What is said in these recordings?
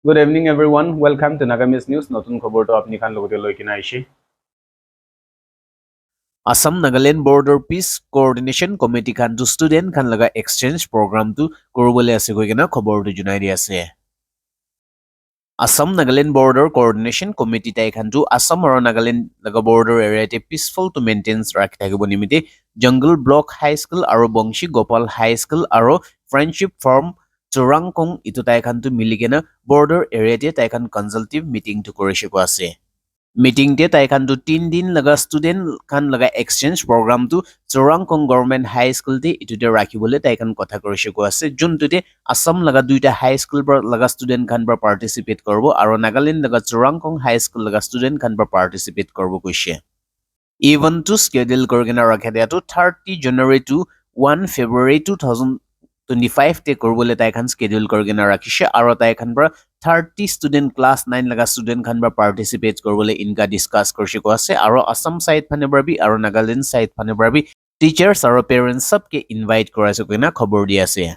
Good evening, everyone. Welcome to Nagamis News. নতুন খবৰটো আপুনি খান লগতে লৈ কিনে আহিছে। Assam Nagaland Border Peace Coordination Committee kan to student kan laga exchange program tu korobole ase koi kena khobor tu junai di ase. Assam Nagaland Border Coordination Committee tai kan tu Assam aro Nagaland laga border area te peaceful to maintain rakhi thakibo nimite Jungle Block High School aro Bongshi Gopal High School aro Friendship Farm Churangkong itu tai kan tu miligena border area te tai kan consultative meeting tu korishe ko ase. Meeting te tai kan tu 3 din laga student kan laga exchange program tu Churangkong Government High School te itu te rakhibole tai kan kotha korishe ko ase juntu te Assam laga duita high school par laga student kan par participate korbo aro Nagaland laga Churangkong High School laga student kan par participate korbo koise. Even to schedule korgena rakhe dia tu 30 January to 1 February 2025 te korbole tai kan schedule korgena rakhise aro tai kan par 30 student class 9 laga student kan ba participate korbole inka discuss korse ko ase aro Assam side phane barbi aro Nagaland side phane barbi teachers aro parents sab ke invite korase koina khobor di ase.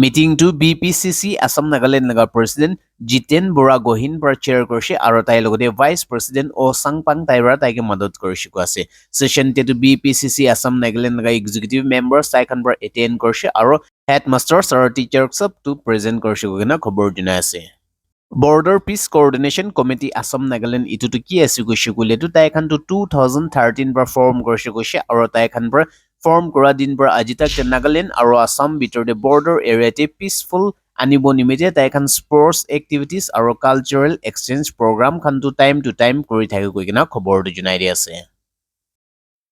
Meeting to BPCC Assam Nagaland laga president Jiten Bora Gohin par chair korse aro tai logote vice president O Sangpang Taira tai ke madad korse ko ase. Session te to BPCC Assam Nagaland laga executive members tai kan par attend korse aro headmasters aro teachers sab to present korse ko na khobor dina ase. Border Peace Coordination Committee Assam Nagaland itu to ki ase ko shikule to tai kan to 2013 par form korse ko she aro tai kan par form kora din par aji tak Nagaland aro Assam bitor de border area te peaceful anibo nimite tai kan sports activities aro cultural exchange program kan to time kori thake koi kina khobor du junai di ase.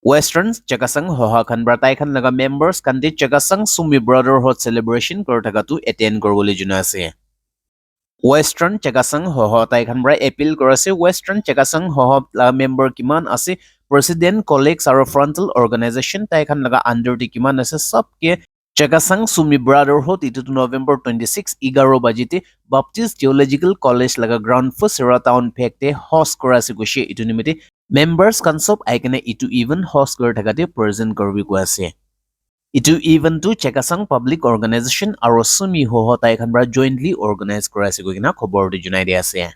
Western Chakasang Hoha kan bratai kan laga members kan de Chakasang Sumi Brotherhood celebration kor thaka tu attend korbole juna ase. Western Chakasang Hoha tai kan bra appeal korase Western Chakasang Hoha laga member kiman ase president colleagues aro frontal organization tai kan laga under ti kiman ase sab ke Chakasang Sumi Brotherhood itu November 26 11 bajite Baptist Theological College laga ground floor Sera Town Phekte host korase goshe itu nimite members kan sob aikene itu even host kor thakate present korbi ko ase. Itu even to Chakasang Public Organization aro Sumi Hoho tai kan bra jointly organize korase ko kina khobor de junai di ase.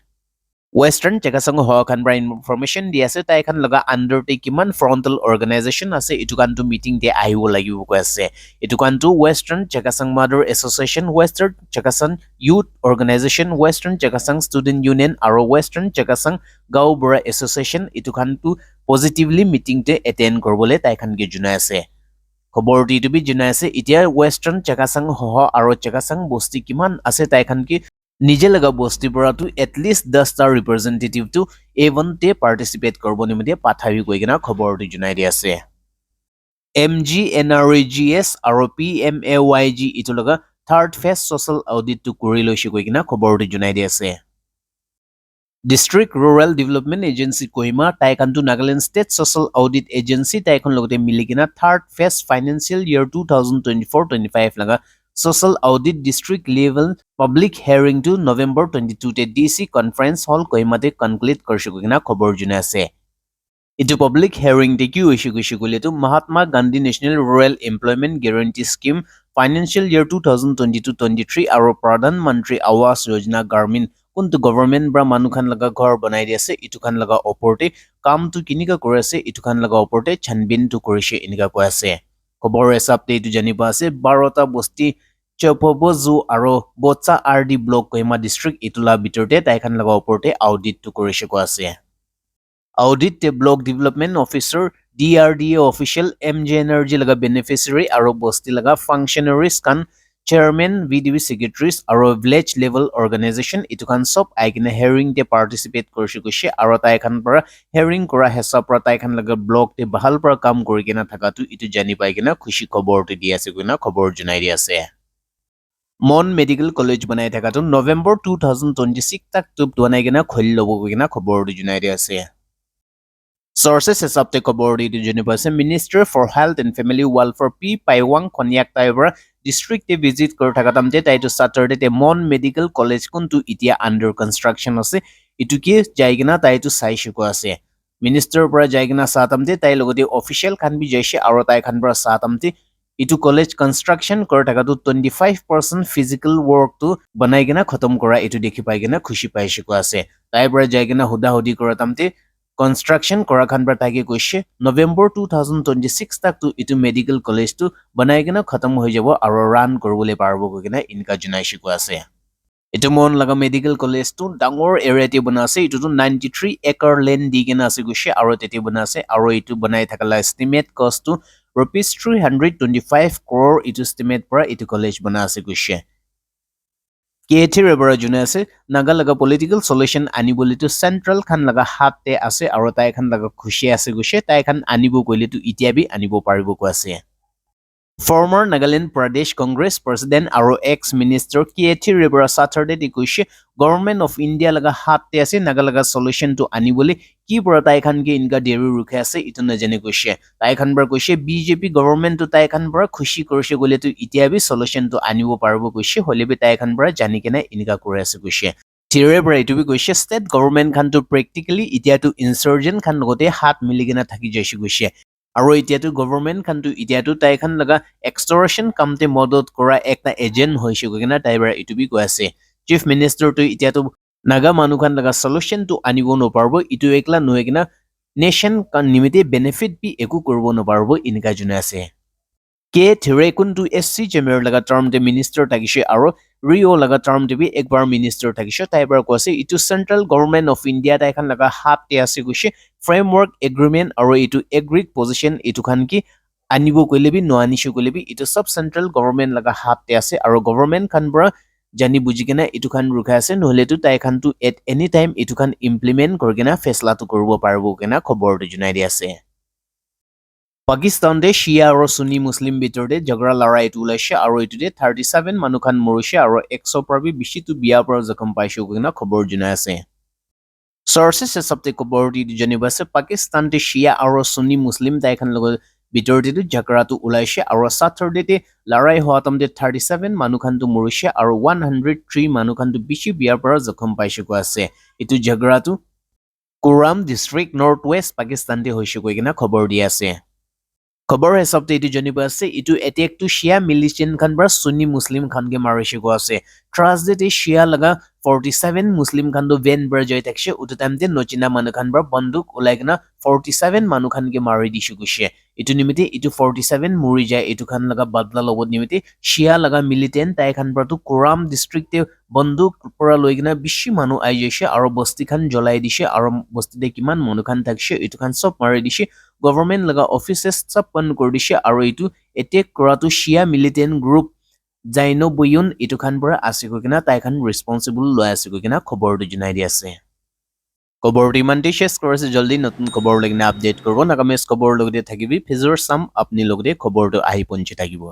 Western Chakasang Hoho kan bra information di ase tai kan laga undertake kiman frontal organization ase itu kan to meeting de aiwo lagibo ko ase. Itu kan to Western Chakasang Mother Association, Western Chakasang Youth Organization, Western Chakasang Student Union aro Western Chakasang Gao Bora Association itu kan to positively meeting te attend korbole tai kan ge junai ase. খবৰ দিটো B জনাই আছে এতিয়া western চাকাসাং হহ আৰু চাকাসাং বস্তি কিমান আছে তাই খান কি নিজে লগা বস্তি পৰাটো এটলিষ্ট 10 টা ৰিপ্ৰেজেন্টেটিভ টু A1 তে পাৰ্টিসিপেট কৰিব নিমিতে পাঠাবি কৈ কিনা খবৰটো জনাই দি আছে MGNRGS আৰু PMAYG ইটো লগা থাৰ্ড ফেজ সোশ্যাল অডিট টু কৰি লৈছে কৈ কিনা খবৰটো জনাই দি আছে District Rural Development Agency Kohima Taikantu Nagaland State Social Audit Agency Taikon logote miligina third phase financial year 2024-25 laga Social Audit District Level Public Hearing to November 22 te DC Conference Hall Kohima te conclude korse kina khobor juna ase. Itu public hearing te ki hoise gole to Mahatma Gandhi National Rural Employment Guarantee Scheme Financial Year 2022-23 aro Pradhan Mantri Awas Yojana Garmin kuntu government bra manu khan laga ghor banai di ase itu khan laga oporte kam tu kinika kore ase itu khan laga oporte chanbin tu korise inika ko ase khobor esap te itu janiba ase 12 ta bosti chopobozu aro bocha RD block Kohima district itula bitorte tai khan laga oporte audit tu korise ko ase audit te block development officer DRDA official MJ Energy laga beneficiary aro bosti laga functionaries kan Chairman, VDB Secretaries, aro village level organization itu kan sob aikine hearing te participate korse koshe aro tai kan para hearing kora hesa pra tai kan laga block te bahal pra kam kori kena thakatu itu jani pai kena khushi khobor te di ase kena khobor junai di ase Mon Medical College banai thakatu November 2026 tak tup banai kena khol lobo kena khobor du junai di ase Sources hesab te khobor di jani pai Minister for Health and Family Welfare P Paiwang Konyak Taibra district te visit kor thakatam te tai to Saturday te Mon Medical College kuntu itia under construction ase itu ki jaigina tai to sai shiko ase minister pra jaigina satam te tai logote official khan bi jaise aro tai khan pra satam te ইটো college কনস্ট্ৰাকশন কৰা থাকাটো 25% physical ওয়াৰ্কটো বনাই কিনা খতম কৰা এটো দেখি পাই কিনা খুশি পাইছে কো আছে তাই পৰা যাই কিনা হুদি কৰা তামতে কনস্ট্ৰাকশন কৰা খান পৰা তাকে কৈছে নৱেম্বৰ 2026 তাকটো ইটো মেডিকেল কলেজটো বনাই কিনা খতম হৈ যাব আৰু ৰান কৰিবলৈ পাৰব কিনা ইনকা জনাইছে কো আছে এটো মন লগা মেডিকেল কলেজটো ডাঙৰ এৰিয়াতে বনা আছে ইটোটো 93 একৰ লেন্ড দি কিনা আছে গৈছে আৰু তেতে বনা আছে আৰু ইটো বনাই থাকলা এস্টিমেট কষ্টটো rupees 325 crore ইটো এস্টিমেট পৰা ইটো কলেজ বনা আছে গৈছে কেথি ৰেবৰা জুনে আছে নাগা লগা পলিটিক্যাল সলিউশন আনিবলিটো সেন্ট্ৰাল খান লগা হাতে আছে আৰু তাই খান লগা খুশি আছে গৈছে তাই খান আনিব কইলেটো ইতিয়াবি আনিব পাৰিব কো আছে Former Nagaland Pradesh Congress President aro ex-minister Kethi Rebara Saturday di kuishe Government of India laga hatte ase nagalaga solution to anibole ki pura tai khan ge inga deri rukhe ase itu na jane kuishe tai khan bar kuishe BJP government to tai khan bar khushi korise gole to itiabi solution to anibo parbo kuishe holebi tai khan bar jani kena inga kore ase kuishe Thire bar itu bi kuishe state government khan to practically itia to insurgent khan logote hat miligena thaki jaisi kuishe আৰু এতিয়াটো government খানটো এতিয়াটো তাই খান লগা এক্সটৰশন কামতে মদত কৰা একটা agent হৈছে কিনা তাইবাৰ ইটো বি কৈ আছে চিফ মিনিষ্টাৰ তো এতিয়াটো নাগা মানুহ খান লগা সলিউশন তো আনিব নপাৰব ইটো একলা নহয় কিনা নেশন নিমিতে বেনিফিট বি একো কৰিব নপাৰব ইনকা জনে আছে কে থিৰে কোনটো এসসি জেমেৰ লগা টাৰ্মতে মিনিষ্টাৰ থাকিছে আৰু ৰিও লগা টাৰ্মতে বি একবাৰ মিনিষ্টাৰ থাকিছে তাইবাৰ কৈছে ইটো সেন্ট্ৰাল গভৰ্ণমেণ্ট অফ ইণ্ডিয়া তাই খান লগা হাতে আছে গৈছে framework agreement আৰু ইটো agreed position ইটো খান কি আনিব কইলেবি ন আনিছো কইলেবি ইটো সব সেন্ট্রাল গভৰ্ণমেণ্ট লগা হাতে আছে আৰু গভৰ্ণমেণ্ট খান পৰা জানি বুজি কেনা ইটো খান ৰুখা আছে নহলেটো তাই খানটো এট এনি টাইম ইটো খান ইমপ্লিমেন্ট কৰগেনা ফেছলাটো কৰিব পাৰব কেনা খবৰটো জনাই দি আছে পাকিস্তানতে শিয়া আৰু সুন্নি মুসলিম ভিতৰতে ঝগড়া লড়াই ইটো ওলাইছে আৰু ইটোতে 37 মানুহ খান মৰিছে আৰু 100 পৰা বেছিটো বিয়া পৰা জখম পাইছে কেনা খবৰ জনাই আছে Sources is up to Kobordi Janibase Pakistan to Shia or Sunni Muslim Taikan Logo Bitordi to Jakarta Ulaisha or Saturday Larai Hotam de 37 Manukan to Mauritius or 103 Manukan to Bishi Biabra Zakompaishikuase itu Jagratu Kuram District Northwest Pakistan de Hoshikuina Kobordiase খবৰ হেসাবতে ইটো জানিব আছে ইটো attack two শিয়া মিলিশিয়ান খান বা সুন্নি মুসলিম খান কে মাৰিছে গো আছে ট্ৰাজডে শিয়া লগা 47 মুসলিম খান দো van বৰ জয় থাকছে উটো টাইমতে নচিনা মানুহ খান বৰ বন্দুক উলাইগনা 47 মানুহ খান কে মাৰি দিছে গুছে ইটো নিমিতে ইটো 47 মৰি যায় ইটো খান লগা বদলা লগত নিমিতে শিয়া লগা মিলিটেন্ট তাই খান বৰ তো কোৰাম ডিস্ট্ৰিক্টে বন্দুক পৰা লৈগনা বেছি মানুহ আই গৈছে আৰু বস্তি খান জ্বলাই দিছে আৰু বস্তিতে কিমান মানুহ খান থাকছে ইটো খান সব মাৰি দিছে গভৰ্ণমেণ্ট লগা অফিচেছ সব বন্ধ কৰি দিছে আৰু ইটো এটেক কৰাটো শিয়া মিলিটেন্ট গ্ৰুপ জাইনো বুয়ুন ইটো খান পৰা আছে কিনা তাই খান ৰেসপন্সিবল লৈ আছে কিনা খবৰটো জনাই দি আছে খবৰটো ইমানতে শেষ কৰিছে জলদি নতুন খবৰ লগিনা আপডেট কৰিব নাগামেছ খবৰ লগতে থাকিবি ফিজৰ সাম আপনি লগতে খবৰটো আহি পঞ্চি থাকিব